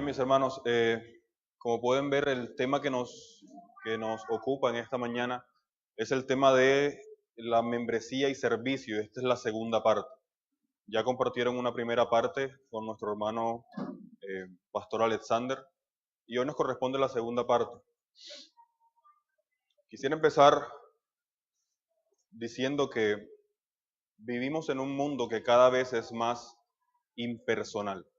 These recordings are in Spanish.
mis hermanos, como pueden ver, el tema que nos ocupa en esta mañana es el tema de la membresía y servicio. Esta es la segunda parte. Ya compartieron una primera parte con nuestro hermano Pastor Alexander y hoy nos corresponde la segunda parte. Quisiera empezar diciendo que vivimos en un mundo que cada vez es más impersonal.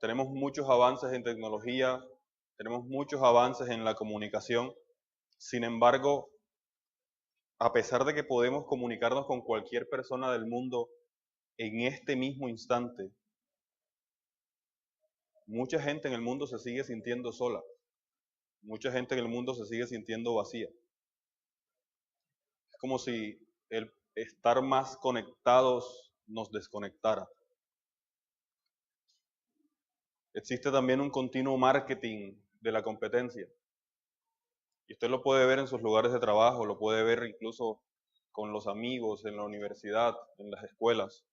Tenemos muchos avances en tecnología, tenemos muchos avances en la comunicación. Sin embargo, a pesar de que podemos comunicarnos con cualquier persona del mundo en este mismo instante, mucha gente en el mundo se sigue sintiendo sola. Mucha gente en el mundo se sigue sintiendo vacía. Es como si el estar más conectados nos desconectara. Existe también un continuo marketing de la competencia. Y usted lo puede ver en sus lugares de trabajo, lo puede ver incluso con los amigos, en la universidad, en las escuelas.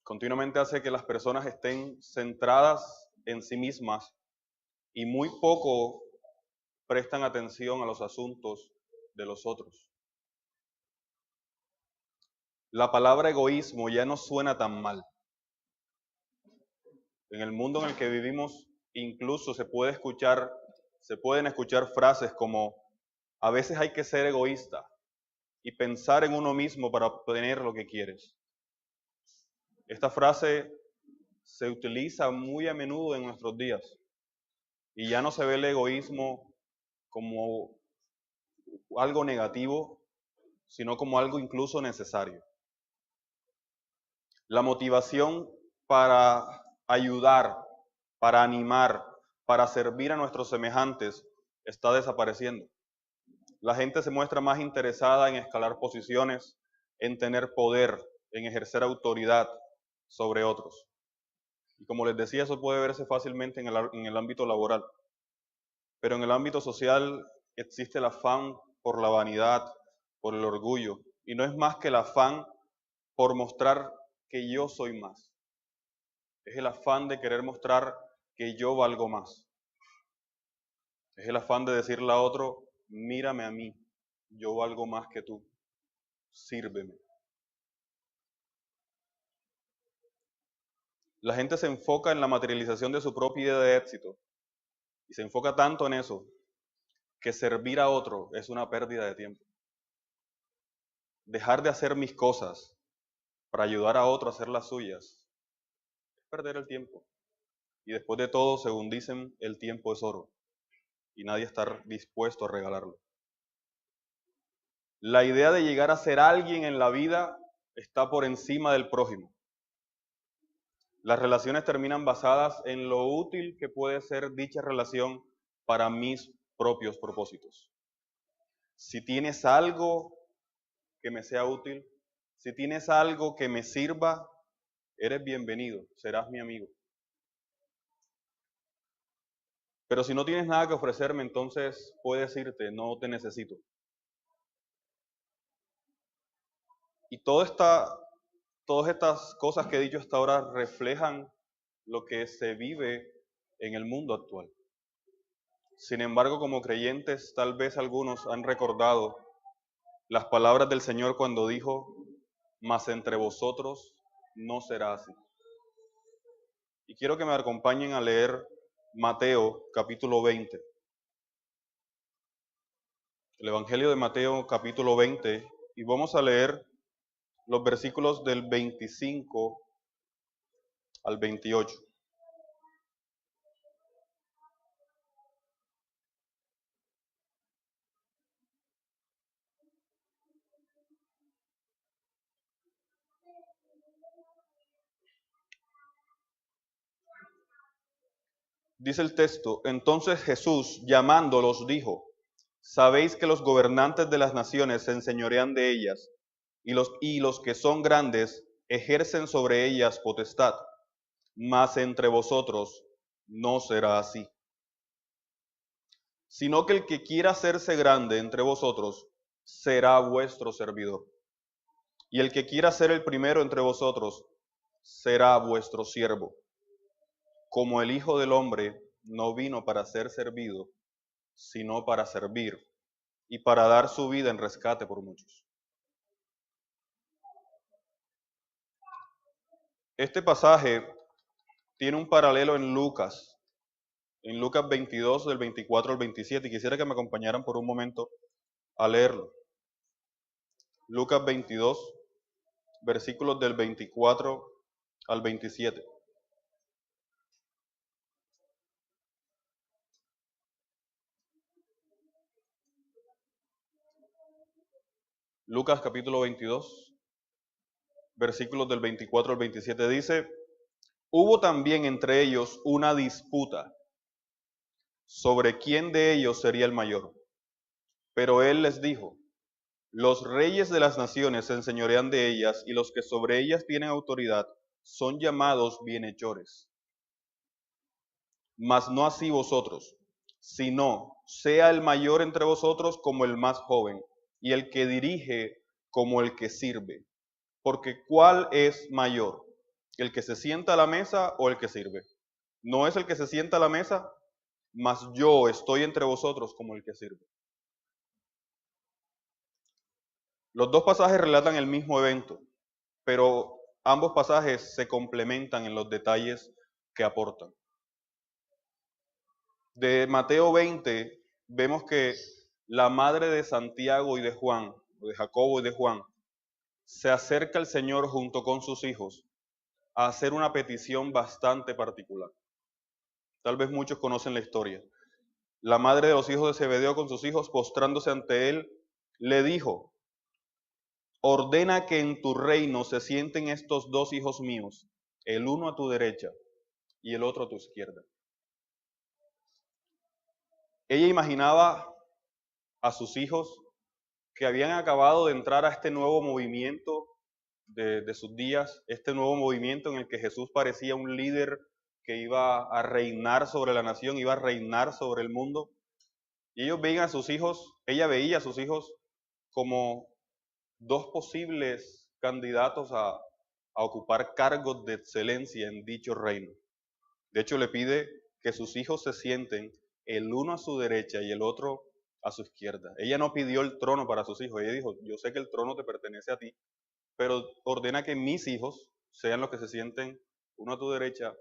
Continuamente hace que las personas estén centradas en sí mismas y muy poco prestan atención a los asuntos de los otros. La palabra egoísmo ya no suena tan mal. En el mundo en el que vivimos, incluso se pueden escuchar frases como: a veces hay que ser egoísta y pensar en uno mismo para obtener lo que quieres. Esta frase se utiliza muy a menudo en nuestros días y ya no se ve el egoísmo como algo negativo, sino como algo incluso necesario. La motivación para ayudar, para animar, para servir a nuestros semejantes está desapareciendo. La gente se muestra más interesada en escalar posiciones, en tener poder, en ejercer autoridad sobre otros. Y como les decía, eso puede verse fácilmente en el ámbito laboral. Pero en el ámbito social existe el afán por la vanidad, por el orgullo. Y no es más que el afán por mostrar que yo soy más. Es el afán de querer mostrar que yo valgo más. Es el afán de decirle a otro: mírame a mí, yo valgo más que tú, sírveme. La gente se enfoca en la materialización de su propia idea de éxito y se enfoca tanto en eso que servir a otro es una pérdida de tiempo. Dejar de hacer mis cosas para ayudar a otro a hacer las suyas es perder el tiempo. Y después de todo, según dicen, el tiempo es oro y nadie está dispuesto a regalarlo. La idea de llegar a ser alguien en la vida está por encima del prójimo. Las relaciones terminan basadas en lo útil que puede ser dicha relación para mis propios propósitos. Si tienes algo que me sea útil, si tienes algo que me sirva, eres bienvenido, serás mi amigo. Pero si no tienes nada que ofrecerme, entonces puedes irte, no te necesito. Y todas estas cosas que he dicho hasta ahora reflejan lo que se vive en el mundo actual. Sin embargo, como creyentes, tal vez algunos han recordado las palabras del Señor cuando dijo: mas entre vosotros no será así. Y quiero que me acompañen a leer Mateo capítulo 20. El Evangelio de Mateo capítulo 20, y vamos a leer los versículos del 25 al 28. Dice el texto: entonces Jesús, llamándolos, dijo: sabéis que los gobernantes de las naciones se enseñorean de ellas, y los que son grandes ejercen sobre ellas potestad, mas entre vosotros no será así. Sino que el que quiera hacerse grande entre vosotros será vuestro servidor. Y el que quiera ser el primero entre vosotros será vuestro siervo. como el Hijo del Hombre no vino para ser servido, sino para servir y para dar su vida en rescate por muchos. Este pasaje tiene un paralelo en Lucas 22, del 24 al 27, y quisiera que me acompañaran por un momento a leerlo. Lucas 22, versículos del 24 al 27. Lucas capítulo 22, versículos del 24 al 27 dice: hubo también entre ellos una disputa sobre quién de ellos sería el mayor. Pero él les dijo: los reyes de las naciones se enseñorean de ellas, y los que sobre ellas tienen autoridad son llamados bienhechores. Mas no así vosotros, sino sea el mayor entre vosotros como el más joven, y el que dirige como el que sirve. Porque ¿cuál es mayor? ¿El que se sienta a la mesa o el que sirve? No es el que se sienta a la mesa, mas yo estoy entre vosotros como el que sirve. Los dos pasajes relatan el mismo evento, pero ambos pasajes se complementan en los detalles que aportan. De Mateo 20 vemos que la madre de Santiago y de Juan, o de Jacobo y de Juan, se acerca al Señor junto con sus hijos a hacer una petición bastante particular. Tal vez muchos conocen la historia. La madre de los hijos de Zebedeo con sus hijos, postrándose ante él, le dijo: ordena que en tu reino se sienten estos dos hijos míos, el uno a tu derecha y el otro a tu izquierda. Ella imaginaba a sus hijos que habían acabado de entrar a este nuevo movimiento de sus días, este nuevo movimiento en el que Jesús parecía un líder que iba a reinar sobre la nación, iba a reinar sobre el mundo. Y ellos veían a sus hijos, ella veía a sus hijos como dos posibles candidatos a ocupar cargos de excelencia en dicho reino. De hecho, le pide que sus hijos se sienten el uno a su derecha y el otro a su izquierda. Ella no pidió el trono para sus hijos, ella dijo: yo sé que el trono te pertenece a ti, pero ordena que mis hijos sean los que se sienten uno a tu derecha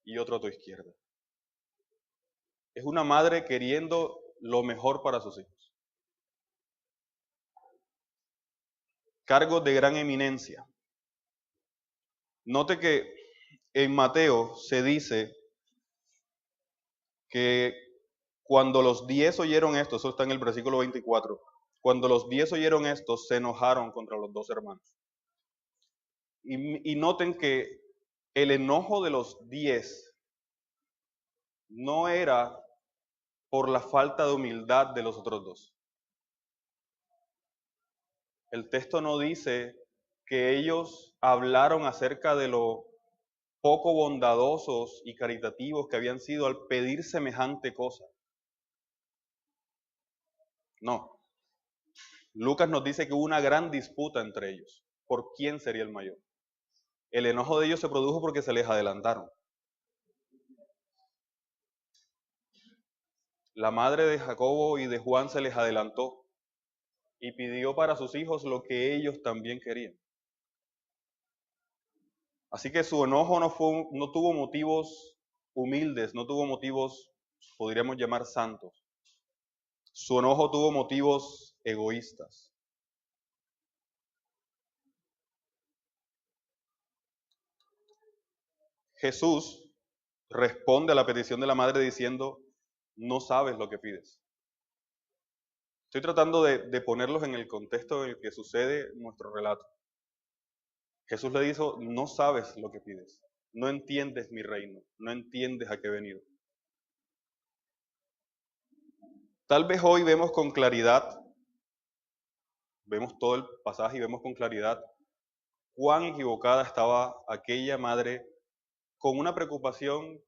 y otro a tu izquierda. Es una madre queriendo lo mejor para sus hijos. Cargos de gran eminencia. Note que en Mateo se dice que cuando los 10 oyeron esto, eso está en el versículo 24, cuando los 10 oyeron esto, se enojaron contra los dos hermanos. Y noten que el enojo de los 10 no era por la falta de humildad de los otros dos. El texto no dice que ellos hablaron acerca de lo poco bondadosos y caritativos que habían sido al pedir semejante cosa. No. Lucas nos dice que hubo una gran disputa entre ellos por quién sería el mayor. El enojo de ellos se produjo porque se les adelantaron. La madre de Jacobo y de Juan se les adelantó y pidió para sus hijos lo que ellos también querían. Así que su enojo no tuvo motivos humildes, no tuvo motivos, podríamos llamar, santos. Su enojo tuvo motivos egoístas. Jesús responde a la petición de la madre diciendo: no sabes lo que pides. Estoy tratando de ponerlos en el contexto en el que sucede nuestro relato. Jesús le dijo: no sabes lo que pides, no entiendes mi reino, no entiendes a qué he venido. Tal vez hoy vemos con claridad, vemos todo el pasaje y vemos con claridad cuán equivocada estaba aquella madre con una preocupación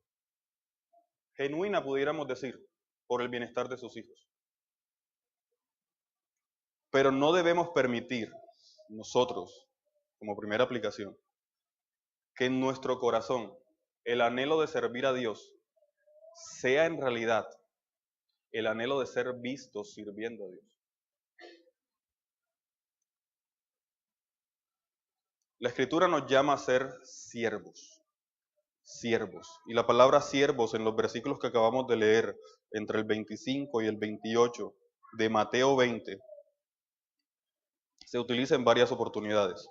genuina, pudiéramos decir, por el bienestar de sus hijos. Pero no debemos permitir nosotros, como primera aplicación, que en nuestro corazón el anhelo de servir a Dios sea en realidad el anhelo de ser vistos sirviendo a Dios. La Escritura nos llama a ser siervos, siervos. Y la palabra siervos en los versículos que acabamos de leer, entre el 25 y el 28 de Mateo 20, se utiliza en varias oportunidades.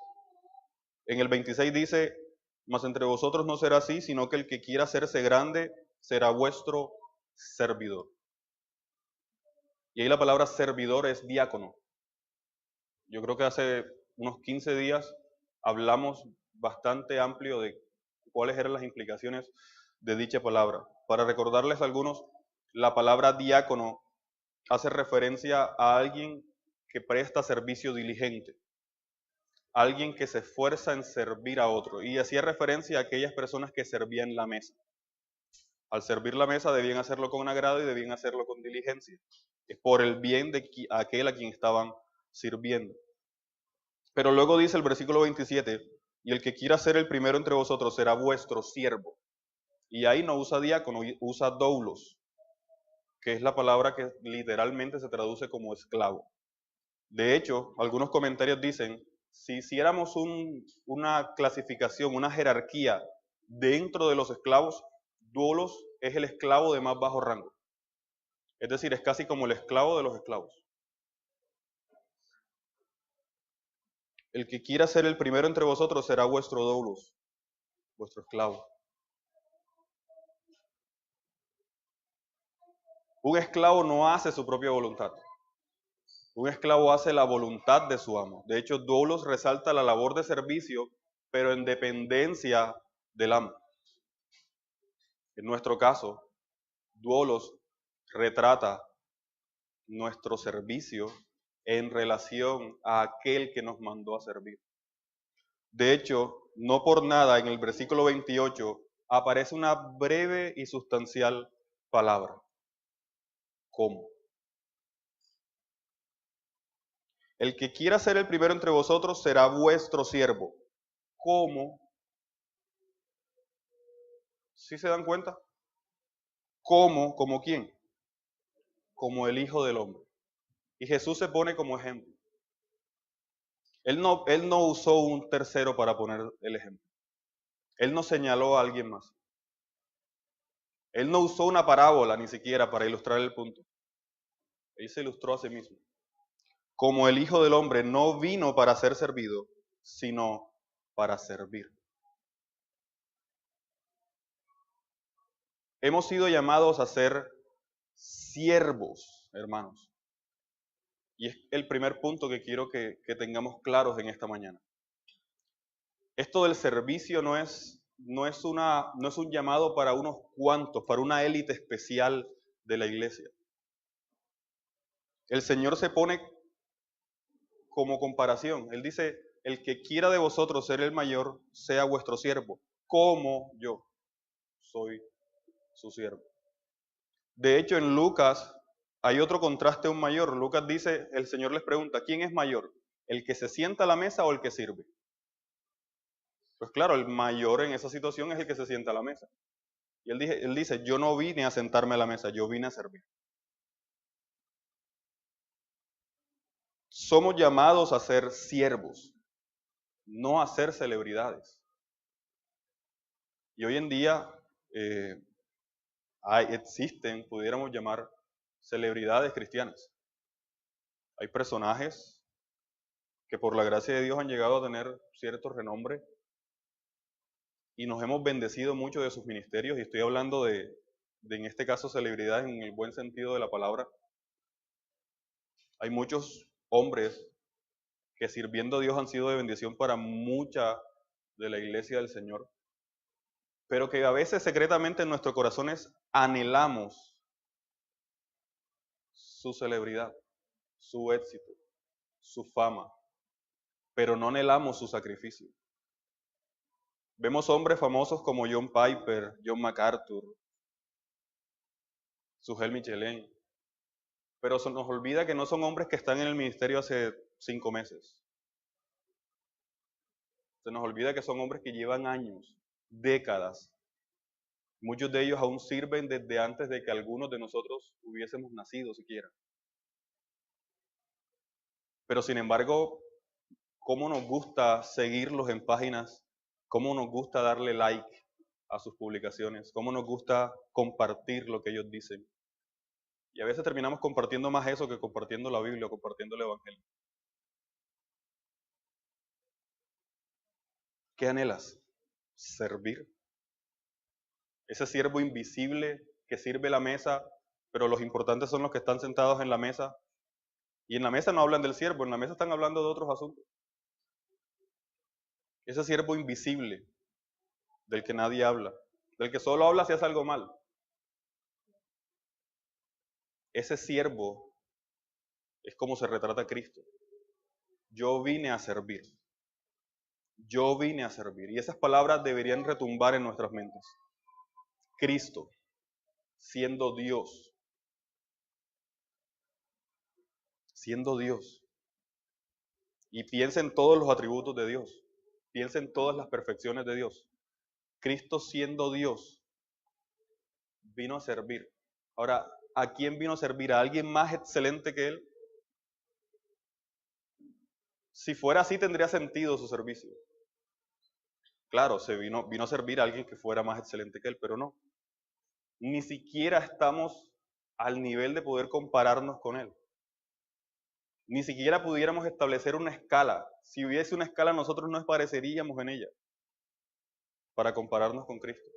En el 26 dice, mas entre vosotros no será así, sino que el que quiera hacerse grande será vuestro servidor. Y ahí la palabra servidor es diácono. Yo creo que hace unos 15 días hablamos bastante amplio de cuáles eran las implicaciones de dicha palabra. Para recordarles algunos, la palabra diácono hace referencia a alguien que presta servicio diligente, alguien que se esfuerza en servir a otro. Y hacía referencia a aquellas personas que servían la mesa. Al servir la mesa debían hacerlo con agrado y debían hacerlo con diligencia. Es por el bien de aquel a quien estaban sirviendo. Pero luego dice el versículo 27, y el que quiera ser el primero entre vosotros será vuestro siervo. Y ahí no usa diácono, usa doulos, que es la palabra que literalmente se traduce como esclavo. De hecho, algunos comentarios dicen, si hiciéramos una clasificación, una jerarquía dentro de los esclavos, doulos es el esclavo de más bajo rango. Es decir, es casi como el esclavo de los esclavos. El que quiera ser el primero entre vosotros será vuestro doulos, vuestro esclavo. Un esclavo no hace su propia voluntad. Un esclavo hace la voluntad de su amo. De hecho, doulos resalta la labor de servicio, pero en dependencia del amo. En nuestro caso, doulos retrata nuestro servicio en relación a aquel que nos mandó a servir. De hecho, no por nada en el versículo 28 aparece una breve y sustancial palabra. ¿Cómo? El que quiera ser el primero entre vosotros será vuestro siervo. ¿Cómo? ¿Sí se dan cuenta? ¿Cómo? ¿Como quién? Como el Hijo del Hombre. Y Jesús se pone como ejemplo. Él no usó un tercero para poner el ejemplo. Él no señaló a alguien más. Él no usó una parábola ni siquiera para ilustrar el punto. Él se ilustró a sí mismo. Como el Hijo del Hombre no vino para ser servido, sino para servir. Hemos sido llamados a ser siervos, hermanos. Y es el primer punto que quiero que tengamos claros en esta mañana. Esto del servicio no es un llamado para unos cuantos, para una élite especial de la iglesia. El Señor se pone como comparación. Él dice, el que quiera de vosotros ser el mayor, sea vuestro siervo, como yo soy su siervo. De hecho, en Lucas hay otro contraste aún mayor. Lucas dice, el Señor les pregunta, ¿quién es mayor? ¿El que se sienta a la mesa o el que sirve? Pues claro, el mayor en esa situación es el que se sienta a la mesa. Y él dice, yo no vine a sentarme a la mesa, yo vine a servir. Somos llamados a ser siervos, no a ser celebridades. Y hoy en día existen, pudiéramos llamar, celebridades cristianas. Hay personajes que por la gracia de Dios han llegado a tener cierto renombre y nos hemos bendecido mucho de sus ministerios, y estoy hablando de en este caso, celebridades en el buen sentido de la palabra. Hay muchos hombres que sirviendo a Dios han sido de bendición para mucha de la iglesia del Señor, pero que a veces secretamente en nuestros corazones anhelamos su celebridad, su éxito, su fama, pero no anhelamos su sacrificio. Vemos hombres famosos como John Piper, John MacArthur, Sujel Michelin, pero se nos olvida que no son hombres que están en el ministerio hace 5 meses. Se nos olvida que son hombres que llevan años, décadas, Muchos de ellos aún sirven desde antes de que algunos de nosotros hubiésemos nacido siquiera. Pero sin embargo, cómo nos gusta seguirlos en páginas, cómo nos gusta darle like a sus publicaciones, cómo nos gusta compartir lo que ellos dicen. Y a veces terminamos compartiendo más eso que compartiendo la Biblia o compartiendo el Evangelio. ¿Qué anhelas? Servir. Ese siervo invisible que sirve la mesa, pero los importantes son los que están sentados en la mesa. Y en la mesa no hablan del siervo, en la mesa están hablando de otros asuntos. Ese siervo invisible del que nadie habla, del que solo habla si hace algo mal. Ese siervo es como se retrata a Cristo. Yo vine a servir. Yo vine a servir. Y esas palabras deberían retumbar en nuestras mentes. Cristo, siendo Dios. Siendo Dios. Y piensa en todos los atributos de Dios. Piensa en todas las perfecciones de Dios. Cristo, siendo Dios, vino a servir. Ahora, ¿a quién vino a servir? ¿A alguien más excelente que Él? Si fuera así, tendría sentido su servicio. Claro, vino a servir a alguien que fuera más excelente que Él, pero no. Ni siquiera estamos al nivel de poder compararnos con Él. Ni siquiera pudiéramos establecer una escala. Si hubiese una escala, nosotros nos pareceríamos en ella para compararnos con Cristo.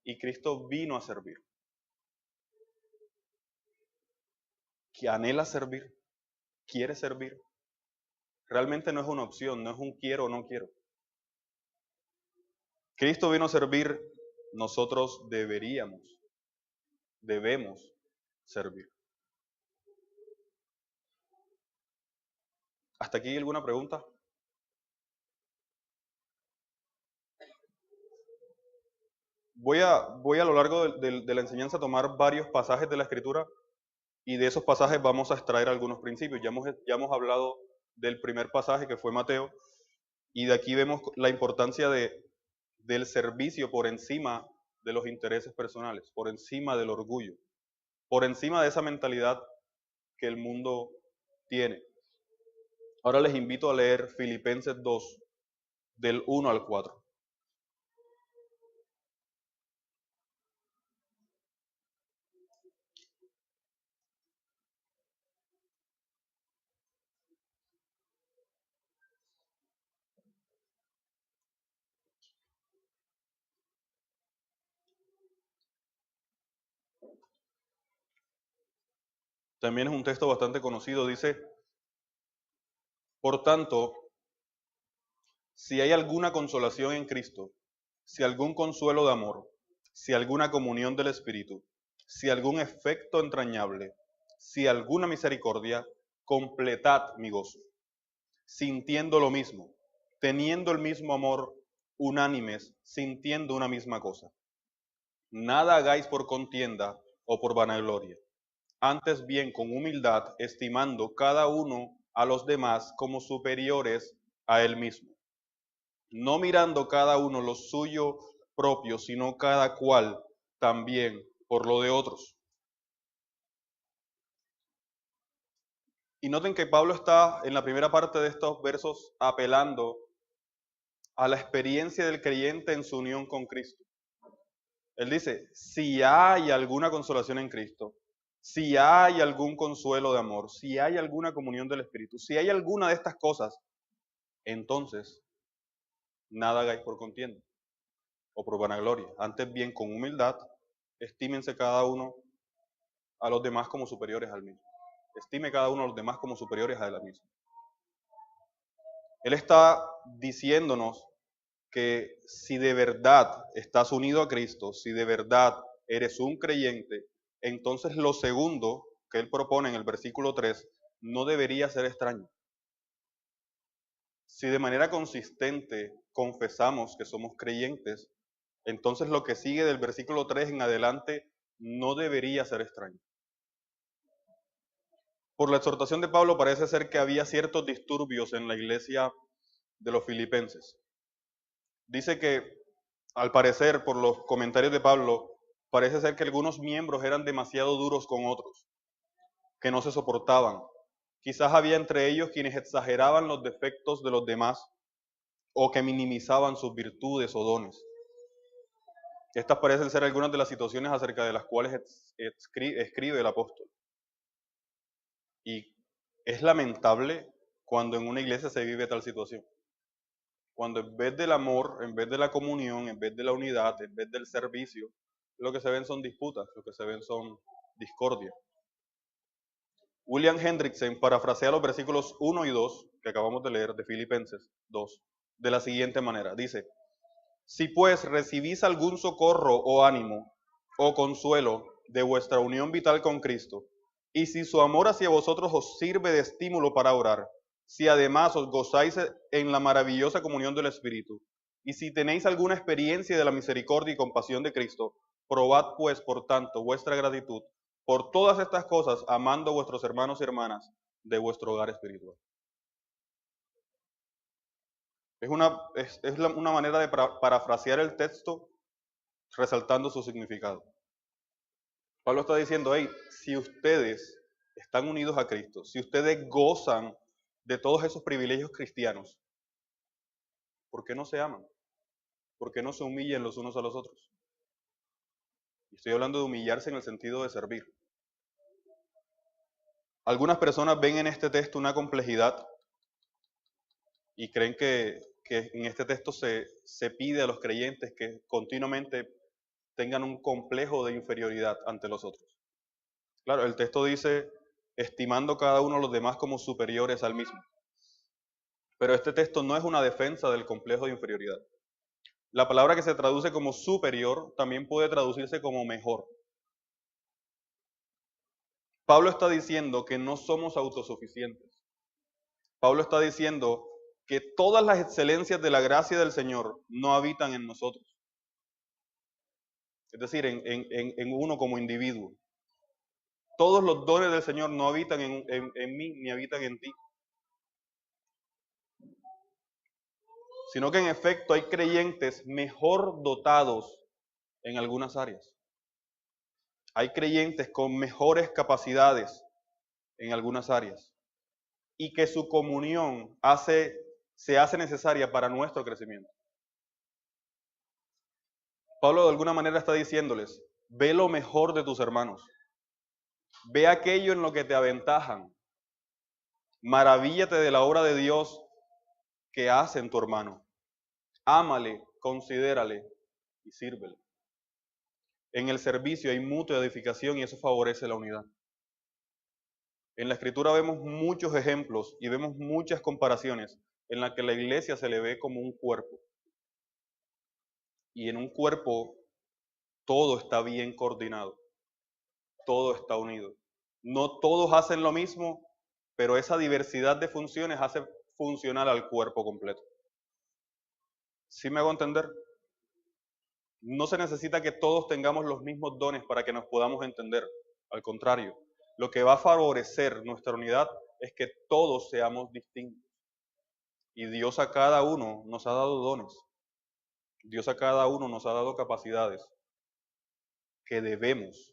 Y Cristo vino a servir. Que anhela servir, quiere servir. Realmente no es una opción, no es un quiero o no quiero. Cristo vino a servir, nosotros debemos servir. ¿Hasta aquí alguna pregunta? Voy a lo largo de la enseñanza tomar varios pasajes de la Escritura y de esos pasajes vamos a extraer algunos principios. Ya hemos hablado del primer pasaje que fue Mateo y de aquí vemos la importancia del servicio por encima de los intereses personales, por encima del orgullo, por encima de esa mentalidad que el mundo tiene. Ahora les invito a leer Filipenses 2, del 1 al 4. También es un texto bastante conocido, dice: por tanto, si hay alguna consolación en Cristo, si algún consuelo de amor, si alguna comunión del Espíritu, si algún afecto entrañable, si alguna misericordia, completad mi gozo, sintiendo lo mismo, teniendo el mismo amor, unánimes, sintiendo una misma cosa. Nada hagáis por contienda o por vanagloria, antes bien con humildad, estimando cada uno a los demás como superiores a él mismo, no mirando cada uno lo suyo propio, sino cada cual también por lo de otros. Y noten que Pablo está en la primera parte de estos versos apelando a la experiencia del creyente en su unión con Cristo. Él dice, si hay alguna consolación en Cristo, si hay algún consuelo de amor, si hay alguna comunión del Espíritu, si hay alguna de estas cosas, entonces nada hagáis por contienda o por vanagloria. Antes bien, con humildad, estímense cada uno a los demás como superiores al mismo. Estime cada uno a los demás como superiores a él mismo. Él está diciéndonos que si de verdad estás unido a Cristo, si de verdad eres un creyente, entonces lo segundo que él propone en el versículo 3 no debería ser extraño. Si de manera consistente confesamos que somos creyentes, entonces lo que sigue del versículo 3 en adelante no debería ser extraño. Por la exhortación de Pablo parece ser que había ciertos disturbios en la iglesia de los filipenses. Dice que al parecer, por los comentarios de Pablo, parece ser que algunos miembros eran demasiado duros con otros, que no se soportaban. Quizás había entre ellos quienes exageraban los defectos de los demás o que minimizaban sus virtudes o dones. Estas parecen ser algunas de las situaciones acerca de las cuales escribe el apóstol. Y es lamentable cuando en una iglesia se vive tal situación. Cuando en vez del amor, en vez de la comunión, en vez de la unidad, en vez del servicio, lo que se ven son disputas, lo que se ven son discordias. William Hendrickson parafrasea los versículos 1 y 2 que acabamos de leer de Filipenses 2 de la siguiente manera. Dice: si pues recibís algún socorro o ánimo o consuelo de vuestra unión vital con Cristo, y si su amor hacia vosotros os sirve de estímulo para orar, si además os gozáis en la maravillosa comunión del Espíritu, y si tenéis alguna experiencia de la misericordia y compasión de Cristo, probad pues, por tanto, vuestra gratitud por todas estas cosas, amando a vuestros hermanos y hermanas de vuestro hogar espiritual. Es una manera de parafrasear el texto resaltando su significado. Pablo está diciendo, hey, si ustedes están unidos a Cristo, si ustedes gozan de todos esos privilegios cristianos, ¿por qué no se aman? ¿Por qué no se humillan los unos a los otros? Y estoy hablando de humillarse en el sentido de servir. Algunas personas ven en este texto una complejidad y creen que en este texto se pide a los creyentes que continuamente tengan un complejo de inferioridad ante los otros. Claro, el texto dice, estimando cada uno a los demás como superiores al mismo. Pero este texto no es una defensa del complejo de inferioridad. La palabra que se traduce como superior también puede traducirse como mejor. Pablo está diciendo que no somos autosuficientes. Pablo está diciendo que todas las excelencias de la gracia del Señor no habitan en nosotros. Es decir, en uno como individuo. Todos los dones del Señor no habitan en mí ni habitan en ti. Sino que en efecto hay creyentes mejor dotados en algunas áreas. Hay creyentes con mejores capacidades en algunas áreas. Y que su comunión se hace necesaria para nuestro crecimiento. Pablo de alguna manera está diciéndoles, ve lo mejor de tus hermanos. Ve aquello en lo que te aventajan. Maravíllate de la obra de Dios que hace en tu hermano. Ámale, considérale y sírvele. En el servicio hay mutua edificación y eso favorece la unidad. En la Escritura vemos muchos ejemplos y vemos muchas comparaciones en las que la iglesia se le ve como un cuerpo. Y en un cuerpo todo está bien coordinado, todo está unido. No todos hacen lo mismo, pero esa diversidad de funciones hace funcionar al cuerpo completo. ¿Sí me hago entender? No se necesita que todos tengamos los mismos dones para que nos podamos entender. Al contrario, lo que va a favorecer nuestra unidad es que todos seamos distintos. Y Dios a cada uno nos ha dado dones. Dios a cada uno nos ha dado capacidades que debemos,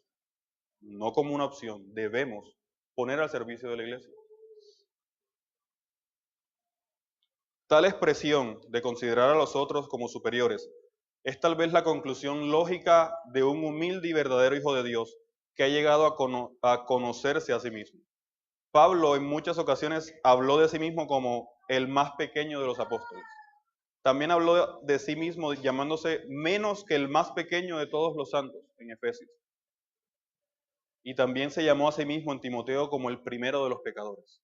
no como una opción, debemos poner al servicio de la iglesia. Tal expresión de considerar a los otros como superiores es tal vez la conclusión lógica de un humilde y verdadero hijo de Dios que ha llegado a conocerse a sí mismo. Pablo en muchas ocasiones habló de sí mismo como el más pequeño de los apóstoles. También habló de sí mismo llamándose menos que el más pequeño de todos los santos en Efesios. Y también se llamó a sí mismo en Timoteo como el primero de los pecadores.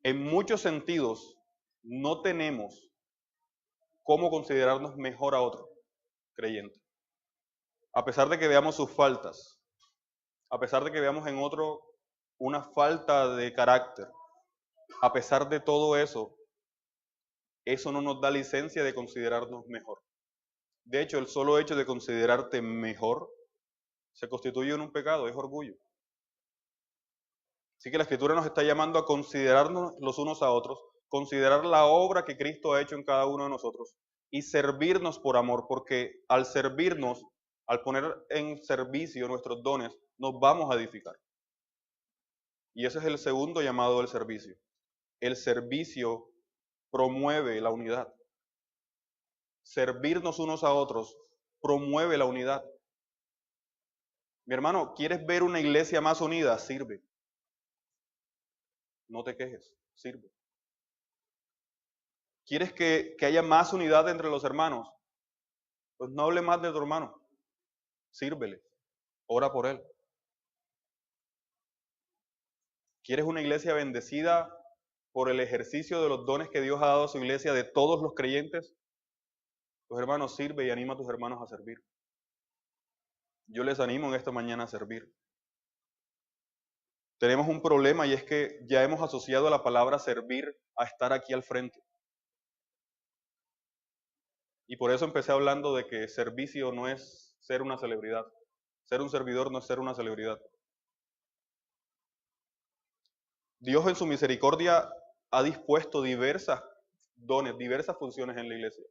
En muchos sentidos, no tenemos cómo considerarnos mejor a otro creyente. A pesar de que veamos sus faltas, a pesar de que veamos en otro una falta de carácter, a pesar de todo eso, eso no nos da licencia de considerarnos mejor. De hecho, el solo hecho de considerarte mejor se constituye en un pecado, es orgullo. Así que la Escritura nos está llamando a considerarnos los unos a otros, considerar la obra que Cristo ha hecho en cada uno de nosotros y servirnos por amor, porque al servirnos, al poner en servicio nuestros dones, nos vamos a edificar. Y ese es el segundo llamado del servicio. El servicio promueve la unidad. Servirnos unos a otros promueve la unidad. Mi hermano, ¿quieres ver una iglesia más unida? Sirve. No te quejes, sirve. ¿Quieres que haya más unidad entre los hermanos? Pues no hable más de tu hermano. Sírvele. Ora por él. ¿Quieres una iglesia bendecida por el ejercicio de los dones que Dios ha dado a su iglesia de todos los creyentes? Pues hermanos, sirve y anima a tus hermanos a servir. Yo les animo en esta mañana a servir. Tenemos un problema y es que ya hemos asociado la palabra servir a estar aquí al frente. Y por eso empecé hablando de que servicio no es ser una celebridad. Ser un servidor no es ser una celebridad. Dios en su misericordia ha dispuesto diversas dones, diversas funciones en la iglesia.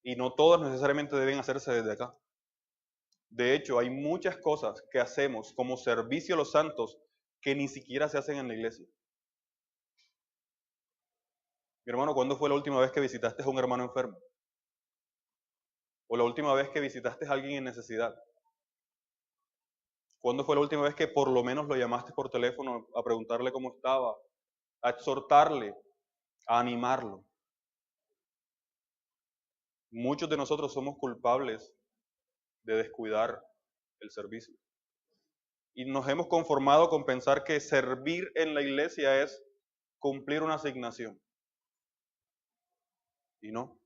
Y no todas necesariamente deben hacerse desde acá. De hecho, hay muchas cosas que hacemos como servicio a los santos que ni siquiera se hacen en la iglesia. Mi hermano, ¿cuándo fue la última vez que visitaste a un hermano enfermo? ¿O la última vez que visitaste a alguien en necesidad? ¿Cuándo fue la última vez que por lo menos lo llamaste por teléfono a preguntarle cómo estaba, a exhortarle, a animarlo? Muchos de nosotros somos culpables de descuidar el servicio. Y nos hemos conformado con pensar que servir en la iglesia es cumplir una asignación. Y no.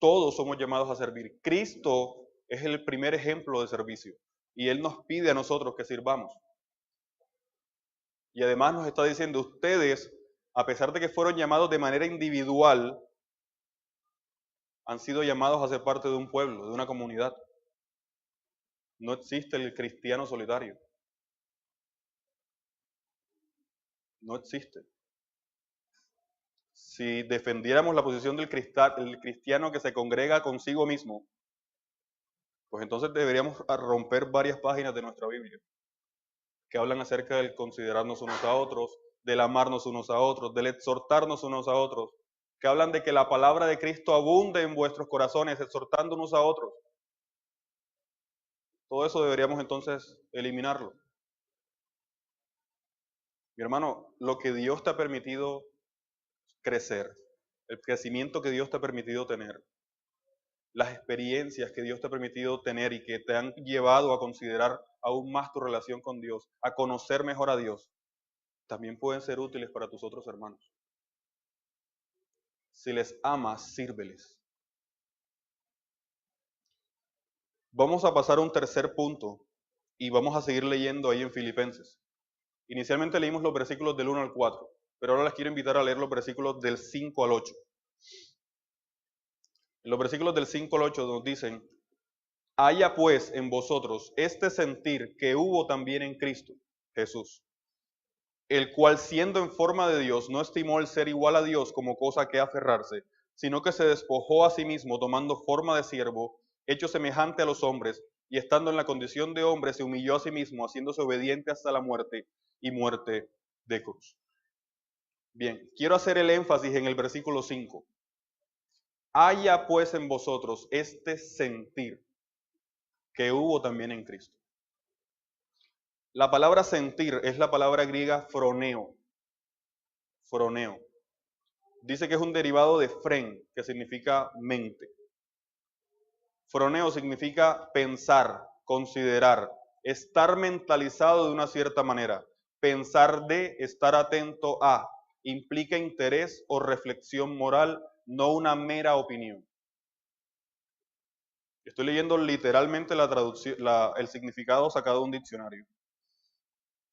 Todos somos llamados a servir. Cristo es el primer ejemplo de servicio. Y Él nos pide a nosotros que sirvamos. Y además nos está diciendo, ustedes, a pesar de que fueron llamados de manera individual, han sido llamados a ser parte de un pueblo, de una comunidad. No existe el cristiano solitario. No existe. Si defendiéramos la posición del cristiano que se congrega consigo mismo, pues entonces deberíamos romper varias páginas de nuestra Biblia, que hablan acerca del considerarnos unos a otros, del amarnos unos a otros, del exhortarnos unos a otros, que hablan de que la palabra de Cristo abunde en vuestros corazones, exhortando unos a otros. Todo eso deberíamos entonces eliminarlo. Mi hermano, lo que Dios te ha permitido crecer, el crecimiento que Dios te ha permitido tener, las experiencias que Dios te ha permitido tener y que te han llevado a considerar aún más tu relación con Dios, a conocer mejor a Dios, también pueden ser útiles para tus otros hermanos. Si les amas, sírveles. Vamos a pasar a un tercer punto y vamos a seguir leyendo ahí en Filipenses. Inicialmente leímos los versículos del 1 al 4, pero ahora les quiero invitar a leer los versículos del 5 al 8. En los versículos del 5 al 8 nos dicen, haya pues en vosotros este sentir que hubo también en Cristo Jesús, el cual siendo en forma de Dios no estimó el ser igual a Dios como cosa que aferrarse, sino que se despojó a sí mismo tomando forma de siervo, hecho semejante a los hombres, y estando en la condición de hombre se humilló a sí mismo, haciéndose obediente hasta la muerte y muerte de cruz. Bien, quiero hacer el énfasis en el versículo 5. Haya pues en vosotros este sentir que hubo también en Cristo. La palabra sentir es la palabra griega phroneo. Phroneo. Dice que es un derivado de fren, que significa mente. Phroneo significa pensar, considerar, estar mentalizado de una cierta manera. Pensar de, estar atento a, implica interés o reflexión moral, no una mera opinión. Estoy leyendo literalmente la traducción, el significado sacado de un diccionario.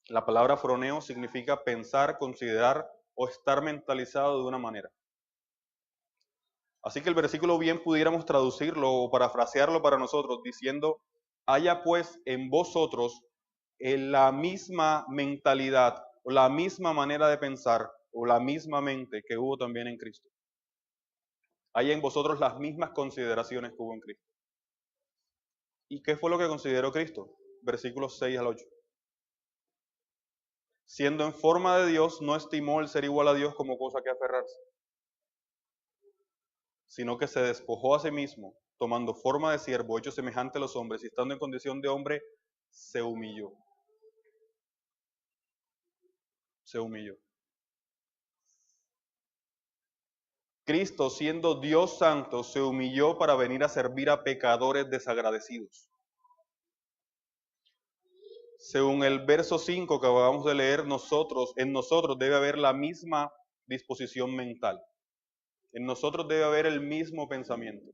La palabra phroneo significa pensar, considerar o estar mentalizado de una manera. Así que el versículo bien pudiéramos traducirlo o parafrasearlo para nosotros diciendo, haya pues en vosotros la misma mentalidad o la misma manera de pensar o la misma mente que hubo también en Cristo. haya en vosotros las mismas consideraciones que hubo en Cristo. ¿Y qué fue lo que consideró Cristo? Versículos 6 al 8. Siendo en forma de Dios, no estimó el ser igual a Dios como cosa que aferrarse, sino que se despojó a sí mismo, tomando forma de siervo, hecho semejante a los hombres, y estando en condición de hombre, se humilló. Se humilló. Cristo, siendo Dios santo, se humilló para venir a servir a pecadores desagradecidos. Según el verso 5 que acabamos de leer, en nosotros debe haber la misma disposición mental. En nosotros debe haber el mismo pensamiento.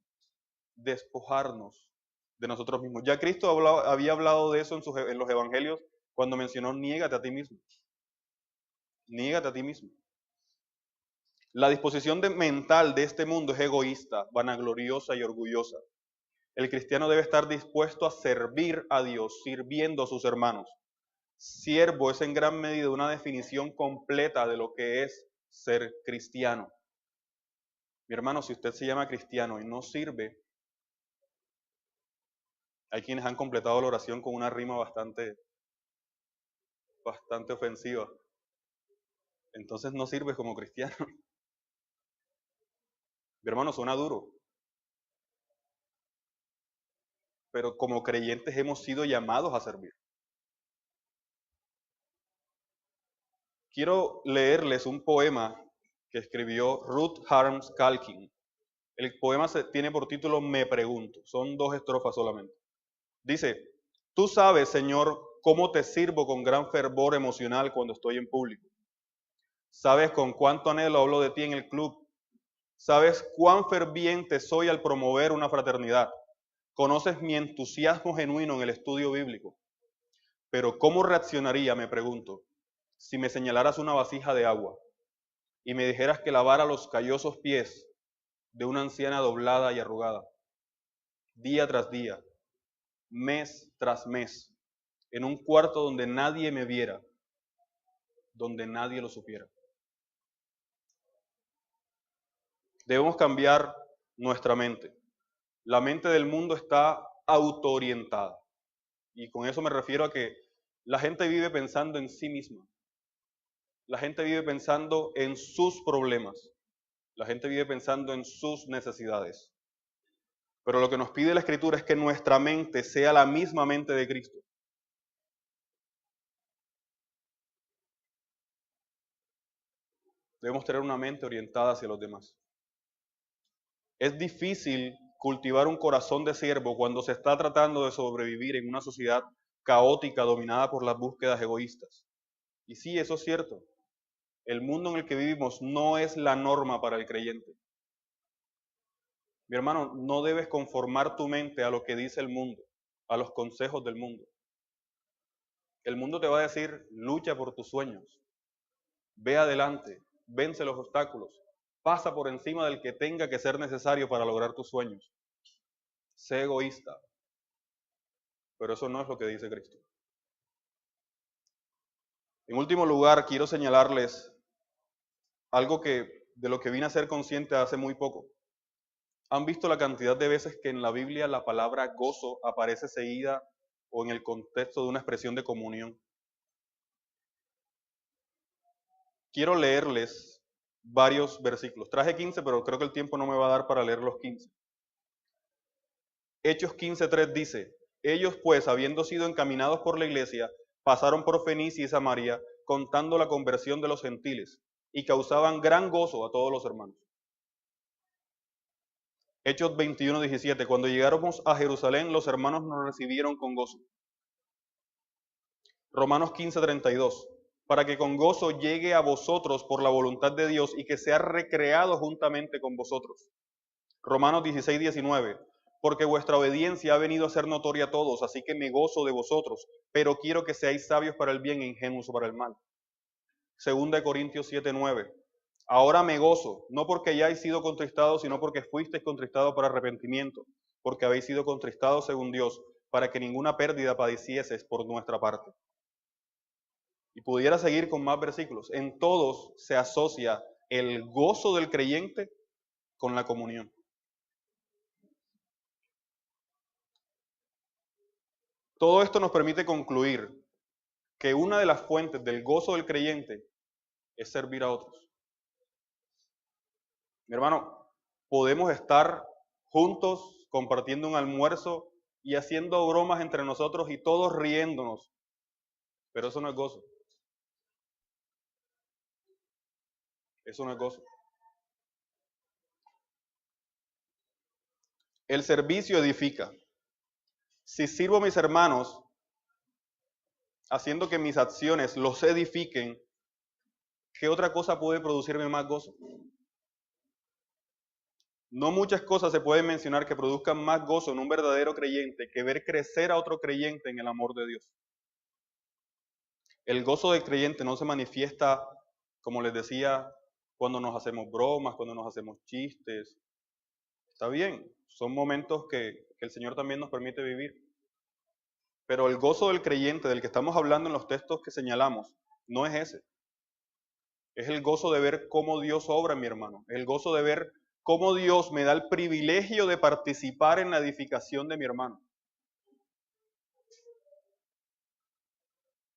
Despojarnos de nosotros mismos. Ya Cristo había hablado de eso en los evangelios cuando mencionó: niégate a ti mismo. Niégate a ti mismo. La disposición mental de este mundo es egoísta, vanagloriosa y orgullosa. El cristiano debe estar dispuesto a servir a Dios, sirviendo a sus hermanos. Siervo es en gran medida una definición completa de lo que es ser cristiano. Mi hermano, si usted se llama cristiano y no sirve, hay quienes han completado la oración con una rima bastante ofensiva. Entonces no sirves como cristiano. Mi hermano, suena duro. Pero como creyentes hemos sido llamados a servir. Quiero leerles un poema que escribió Ruth Harms Calkin. El poema tiene por título Me pregunto. Son 2 estrofas solamente. Dice: tú sabes, Señor, cómo te sirvo con gran fervor emocional cuando estoy en público. Sabes con cuánto anhelo hablo de ti en el club. Sabes cuán ferviente soy al promover una fraternidad. Conoces mi entusiasmo genuino en el estudio bíblico. Pero ¿cómo reaccionaría, me pregunto, si me señalaras una vasija de agua y me dijeras que lavara los callosos pies de una anciana doblada y arrugada, día tras día, mes tras mes, en un cuarto donde nadie me viera, donde nadie lo supiera? Debemos cambiar nuestra mente. La mente del mundo está autoorientada. Y con eso me refiero a que la gente vive pensando en sí misma. La gente vive pensando en sus problemas. La gente vive pensando en sus necesidades. Pero lo que nos pide la Escritura es que nuestra mente sea la misma mente de Cristo. Debemos tener una mente orientada hacia los demás. Es difícil cultivar un corazón de siervo cuando se está tratando de sobrevivir en una sociedad caótica dominada por las búsquedas egoístas. Y sí, eso es cierto. El mundo en el que vivimos no es la norma para el creyente. Mi hermano, no debes conformar tu mente a lo que dice el mundo, a los consejos del mundo. El mundo te va a decir: lucha por tus sueños, ve adelante, vence los obstáculos, pasa por encima del que tenga que ser necesario para lograr tus sueños. Sé egoísta. Pero eso no es lo que dice Cristo. En último lugar, quiero señalarles algo de lo que vine a ser consciente hace muy poco. ¿Han visto la cantidad de veces que en la Biblia la palabra gozo aparece seguida o en el contexto de una expresión de comunión? Quiero leerles varios versículos. Traje 15, pero creo que el tiempo no me va a dar para leer los 15. Hechos 15:3 dice: ellos pues, habiendo sido encaminados por la iglesia, pasaron por Fenicia y Samaria, contando la conversión de los gentiles, y causaban gran gozo a todos los hermanos. Hechos 21:17: cuando llegáramos a Jerusalén, los hermanos nos recibieron con gozo. Romanos 15:32: para que con gozo llegue a vosotros por la voluntad de Dios y que sea recreado juntamente con vosotros. Romanos 16:19: porque vuestra obediencia ha venido a ser notoria a todos, así que me gozo de vosotros, pero quiero que seáis sabios para el bien e ingenuos para el mal. Segunda de Corintios 7:9: ahora me gozo, no porque hayáis sido contristados, sino porque fuisteis contristados para arrepentimiento, porque habéis sido contristados según Dios, para que ninguna pérdida padecieseis por nuestra parte. Y pudiera seguir con más versículos. En todos se asocia el gozo del creyente con la comunión. Todo esto nos permite concluir que una de las fuentes del gozo del creyente es servir a otros. Mi hermano, podemos estar juntos compartiendo un almuerzo y haciendo bromas entre nosotros y todos riéndonos, pero eso no es gozo. Eso no es gozo. El servicio edifica. Si sirvo a mis hermanos haciendo que mis acciones los edifiquen, ¿qué otra cosa puede producirme más gozo? No muchas cosas se pueden mencionar que produzcan más gozo en un verdadero creyente que ver crecer a otro creyente en el amor de Dios. El gozo del creyente no se manifiesta, como les decía, cuando nos hacemos bromas, cuando nos hacemos chistes. Está bien, son momentos que el Señor también nos permite vivir. Pero el gozo del creyente, del que estamos hablando en los textos que señalamos, no es ese. Es el gozo de ver cómo Dios obra, mi hermano. El gozo de ver cómo Dios me da el privilegio de participar en la edificación de mi hermano.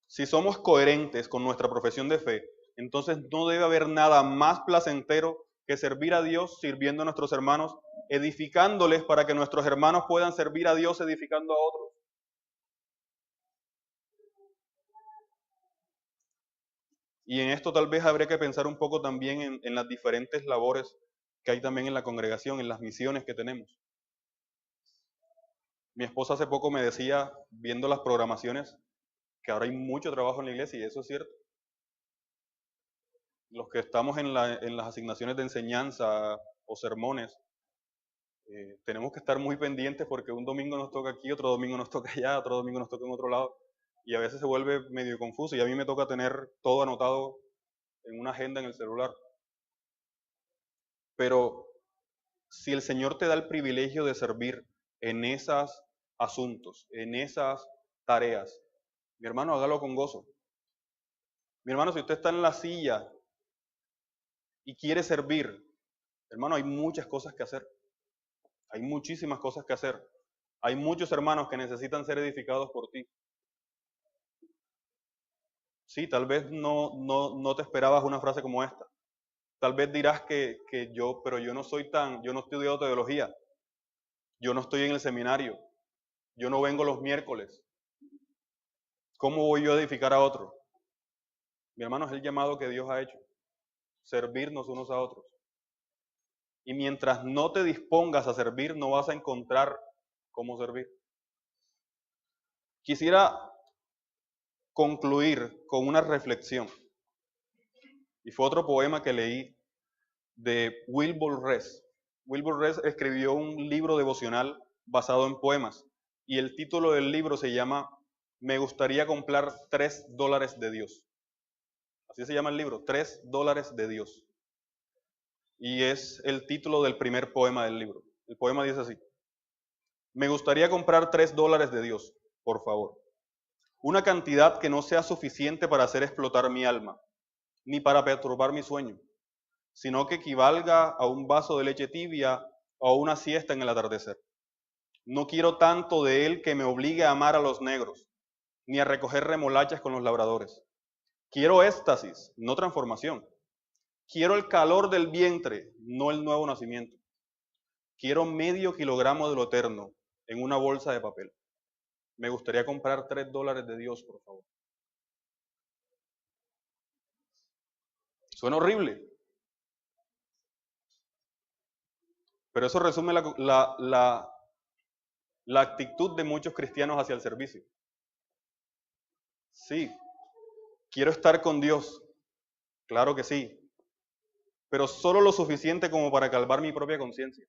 Si somos coherentes con nuestra profesión de fe, entonces no debe haber nada más placentero que servir a Dios sirviendo a nuestros hermanos, edificándoles para que nuestros hermanos puedan servir a Dios edificando a otros. Y en esto tal vez habría que pensar un poco también en las diferentes labores que hay también en la congregación, en las misiones que tenemos. Mi esposa hace poco me decía, viendo las programaciones, que ahora hay mucho trabajo en la iglesia y eso es cierto. Los que estamos en las asignaciones de enseñanza o sermones, tenemos que estar muy pendientes porque un domingo nos toca aquí, otro domingo nos toca allá, otro domingo nos toca en otro lado y a veces se vuelve medio confuso y a mí me toca tener todo anotado en una agenda en el celular. Pero si el Señor te da el privilegio de servir en esos asuntos, en esas tareas, mi hermano, hágalo con gozo. Mi hermano, si usted está en la silla y quiere servir, hermano, hay muchas cosas que hacer. Hay muchísimas cosas que hacer. Hay muchos hermanos que necesitan ser edificados por ti. Sí, tal vez no te esperabas una frase como esta. Tal vez dirás pero yo no estudio teología. Yo no estoy en el seminario. Yo no vengo los miércoles. ¿Cómo voy yo a edificar a otro? Mi hermano, es el llamado que Dios ha hecho. Servirnos unos a otros. Y mientras no te dispongas a servir, no vas a encontrar cómo servir. Quisiera concluir con una reflexión. Y fue otro poema que leí de Wilbur Rees. Wilbur Rees escribió un libro devocional basado en poemas. Y el título del libro se llama Me gustaría comprar $3 de Dios. Así se llama el libro, $3 de Dios. Y es el título del primer poema del libro. El poema dice así: me gustaría comprar $3 de Dios, por favor. Una cantidad que no sea suficiente para hacer explotar mi alma, ni para perturbar mi sueño, sino que equivalga a un vaso de leche tibia o a una siesta en el atardecer. No quiero tanto de él que me obligue a amar a los negros, ni a recoger remolachas con los labradores. Quiero éxtasis, no transformación. Quiero el calor del vientre, no el nuevo nacimiento. Quiero medio kilogramo de lo eterno en una bolsa de papel. Me gustaría comprar $3 de Dios, por favor. Suena horrible, pero eso resume la actitud de muchos cristianos hacia el servicio. Sí, quiero estar con Dios, claro que sí, pero solo lo suficiente como para calmar mi propia conciencia.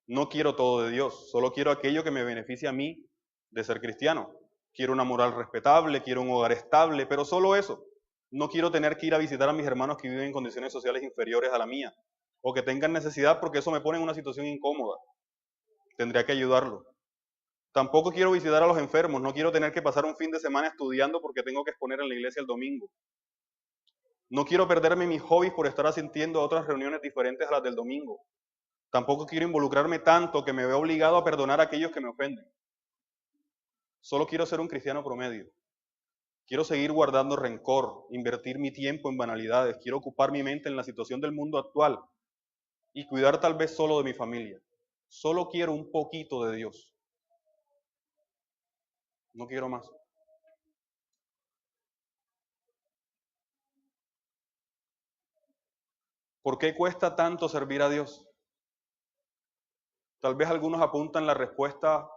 No quiero todo de Dios, solo quiero aquello que me beneficie a mí de ser cristiano. Quiero una moral respetable, quiero un hogar estable, pero solo eso. No quiero tener que ir a visitar a mis hermanos que viven en condiciones sociales inferiores a la mía, o que tengan necesidad porque eso me pone en una situación incómoda. Tendría que ayudarlo. Tampoco quiero visitar a los enfermos, no quiero tener que pasar un fin de semana estudiando porque tengo que exponer en la iglesia el domingo. No quiero perderme mis hobbies por estar asistiendo a otras reuniones diferentes a las del domingo. Tampoco quiero involucrarme tanto que me vea obligado a perdonar a aquellos que me ofenden. Solo quiero ser un cristiano promedio. Quiero seguir guardando rencor, invertir mi tiempo en banalidades. Quiero ocupar mi mente en la situación del mundo actual y cuidar tal vez solo de mi familia. Solo quiero un poquito de Dios. No quiero más. ¿Por qué cuesta tanto servir a Dios? Tal vez algunos apuntan la respuesta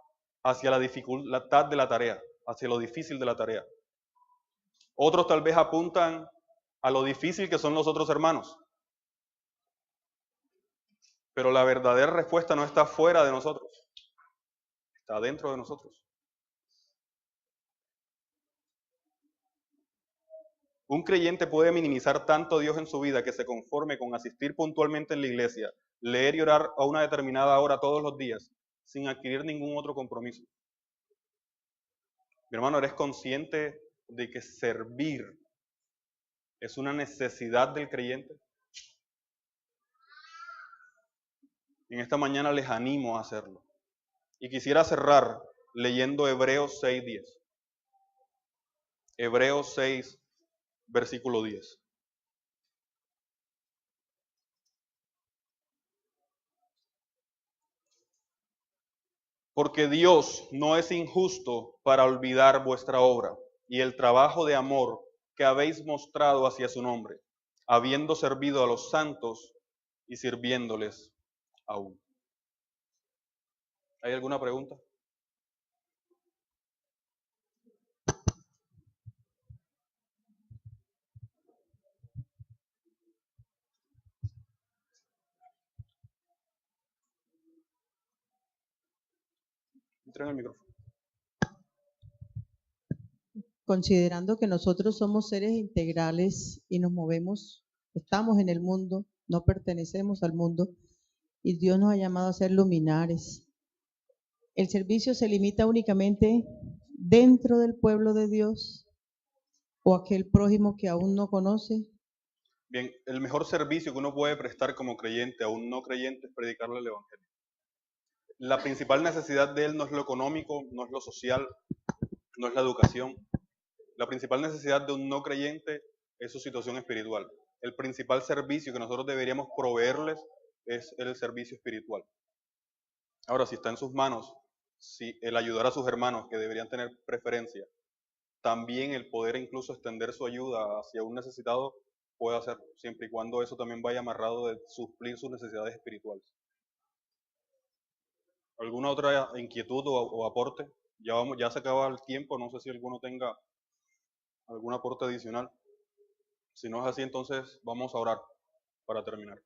hacia la dificultad de la tarea, hacia lo difícil de la tarea. Otros tal vez apuntan a lo difícil que son los otros hermanos. Pero la verdadera respuesta no está fuera de nosotros, está dentro de nosotros. Un creyente puede minimizar tanto a Dios en su vida que se conforme con asistir puntualmente en la iglesia, leer y orar a una determinada hora todos los días, sin adquirir ningún otro compromiso. Mi hermano, ¿eres consciente de que servir es una necesidad del creyente? En esta mañana les animo a hacerlo. Y quisiera cerrar leyendo Hebreos 6:10. Hebreos 6, versículo 10. Porque Dios no es injusto para olvidar vuestra obra y el trabajo de amor que habéis mostrado hacia su nombre, habiendo servido a los santos y sirviéndoles aún. ¿Hay alguna pregunta? Entra en el micrófono. Considerando que nosotros somos seres integrales y nos movemos, estamos en el mundo, no pertenecemos al mundo, y Dios nos ha llamado a ser luminares. ¿El servicio se limita únicamente dentro del pueblo de Dios o aquel prójimo que aún no conoce? Bien, el mejor servicio que uno puede prestar como creyente a un no creyente es predicarle el evangelio. La principal necesidad de él no es lo económico, no es lo social, no es la educación. La principal necesidad de un no creyente es su situación espiritual. El principal servicio que nosotros deberíamos proveerles es el servicio espiritual. Ahora, si está en sus manos, si el ayudar a sus hermanos que deberían tener preferencia, también el poder incluso extender su ayuda hacia un necesitado, puede hacerlo, siempre y cuando eso también vaya amarrado de suplir sus necesidades espirituales. ¿Alguna otra inquietud o aporte? Ya se acaba el tiempo, no sé si alguno tenga algún aporte adicional. Si no es así, entonces vamos a orar para terminar.